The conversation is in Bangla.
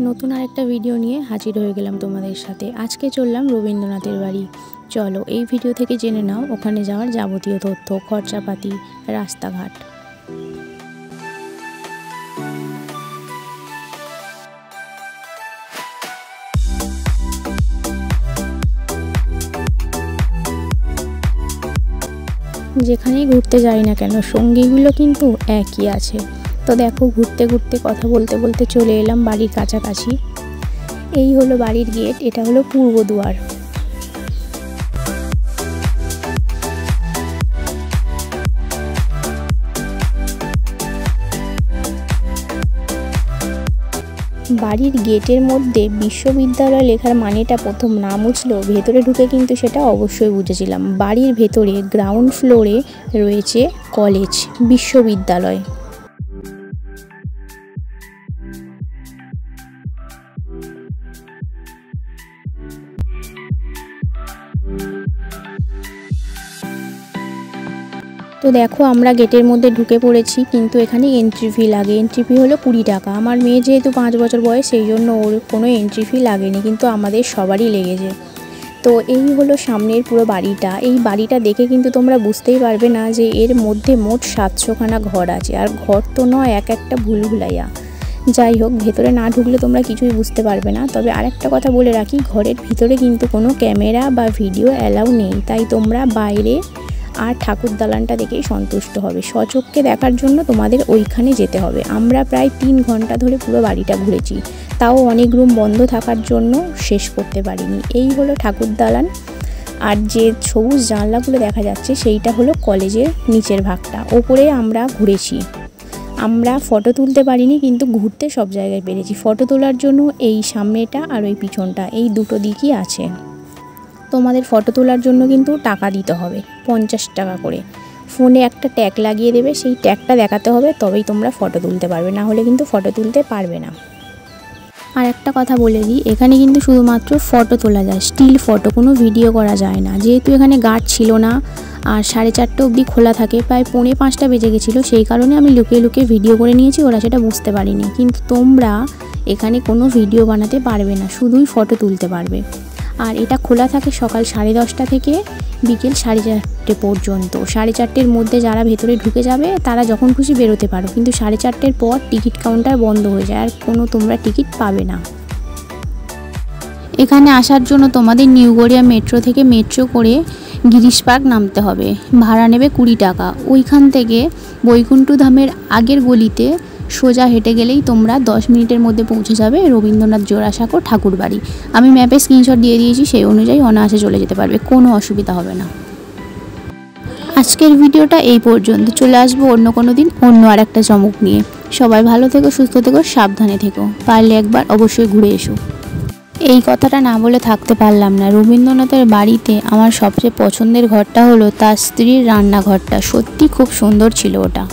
নতুন আরেকটা ভিডিও নিয়ে হাজির হয়ে গেলাম তোমাদের সাথে। আজকে চললাম রবীন্দ্রনাথের বাড়ি। চলো এই ভিডিও থেকে জেনে নাও ওখানে যাওয়ার যাবতীয় তথ্য, খরচাপাতি, রাস্তাঘাট। যেখানেই ঘুরতে যাই না কেন সঙ্গীগুলো কিন্তু একই আছে। তো দেখো, ঘুরতে ঘুরতে কথা বলতে বলতে চলে এলাম বাড়ির কাছাকাছি। এই হলো বাড়ির গেট, এটা হলো পূর্ব দুয়ার। বাড়ির গেটের মধ্যে বিশ্ববিদ্যালয় লেখার মানেটা প্রথম না বুঝলেও ভেতরে ঢুকে কিন্তু সেটা অবশ্যই বুঝেছিলাম। বাড়ির ভেতরে গ্রাউন্ড ফ্লোরে রয়েছে কলেজ, বিশ্ববিদ্যালয়। তো দেখো, আমরা গেটের মধ্যে ঢুকে পড়েছি, কিন্তু এখানে এন্ট্রি ফি লাগে। এন্ট্রি ফি হলো 20 টাকা। আমার মেয়ে যেহেতু 5 বছর বয়স, সেই জন্য ওর কোনো এন্ট্রি ফি লাগেনি, কিন্তু আমাদের সবারই লেগেছে। তো এই হলো সামনের পুরো বাড়িটা। এই বাড়িটা দেখে কিন্তু তোমরা বুঝতেই পারবে না যে এর মধ্যে মোট 700খানা ঘর আছে। আর ঘর তো নয়, এক একটা ভুলভুলাইয়া। যাই হোক, ভেতরে না ঢুকলে তোমরা কিছুই বুঝতে পারবে না। তবে আরেকটা কথা বলে রাখি, ঘরের ভিতরে কিন্তু কোনো ক্যামেরা বা ভিডিও অ্যালাউ নেই। তাই তোমরা বাইরে আর ঠাকুর দালানটা দেখেই সন্তুষ্ট হবে। স্বচক্ষে দেখার জন্য তোমাদের ওইখানে যেতে হবে। আমরা প্রায় 3 ঘন্টা ধরে পুরো বাড়িটা ঘুরেছি, তাও অনেক রুম বন্ধ থাকার জন্য শেষ করতে পারিনি। এই হলো ঠাকুর দালান। আর যে সবুজ জানলাগুলো দেখা যাচ্ছে সেইটা হলো কলেজের নিচের ভাগটা। ওপরে আমরা ঘুরেছি। আমরা ফটো তুলতে পারিনি, কিন্তু ঘুরতে সব জায়গায় পেরেছি। ফটো তোলার জন্য এই সামনেটা আর ওই পিছনটা, এই দুটো দিকই আছে। তোমাদের ফটো তোলার জন্য কিন্তু টাকা দিতে হবে, 50 টাকা করে। ফোনে একটা ট্যাগ লাগিয়ে দেবে, সেই ট্যাগটা দেখাতে হবে, তবেই তোমরা ফটো তুলতে পারবে, না হলে কিন্তু ফটো তুলতে পারবে না। আর একটা কথা বলে দিই, এখানে কিন্তু শুধুমাত্র ফটো তোলা যায়, স্টিল ফটো, কোনো ভিডিও করা যায় না। যেহেতু এখানে গার্ড ছিল না আর 4:30 অবধি খোলা থাকে, প্রায় 4:45 বেজে গেছিলো, সেই কারণে আমি লুকিয়ে লুকিয়ে ভিডিও করে নিয়েছি, ওরা সেটা বুঝতে পারিনি। কিন্তু তোমরা এখানে কোনো ভিডিও বানাতে পারবে না, শুধুই ফটো তুলতে পারবে। আর এটা খোলা থাকে সকাল 10:30 থেকে বিকেল 4:30 পর্যন্ত। 4:30-র মধ্যে যারা ভেতরে ঢুকে যাবে তারা যখন খুশি বেরোতে পারো, কিন্তু 4:30-র পর টিকিট কাউন্টার বন্ধ হয়ে যায়, আর কোনো তোমরা টিকিট পাবে না। এখানে আসার জন্য তোমাদের নিউ গড়িয়া মেট্রো থেকে মেট্রো করে গিরিশ পার্ক নামতে হবে। ভাড়া নেবে 20 টাকা। ওইখান থেকে বৈকুণ্ঠ ধামের আগের গলিতে সোজা হেঁটে গেলেই তোমরা 10 মিনিটের মধ্যে পৌঁছে যাবে রবীন্দ্রনাথ জোড়াসাঁকো ঠাকুর বাড়ি। আমি ম্যাপে স্ক্রিনশট দিয়ে দিয়েছি, সেই অনুযায়ী অনায়াসে চলে যেতে পারবে, কোনো অসুবিধা হবে না। আজকের ভিডিওটা এই পর্যন্ত। চলে আসবো অন্য কোনো দিন অন্য আর একটা চমক নিয়ে। সবাই ভালো থেকো, সুস্থ থেকো, সাবধানে থেকো। পারলে একবার অবশ্যই ঘুরে এসো। এই কথাটা না বলে থাকতে পারলাম না। রবীন্দ্রনাথের বাড়িতে আমার সবচেয়ে পছন্দের ঘরটা হলো তার স্ত্রীর রান্নাঘরটা। সত্যি খুব সুন্দর ছিল ওটা।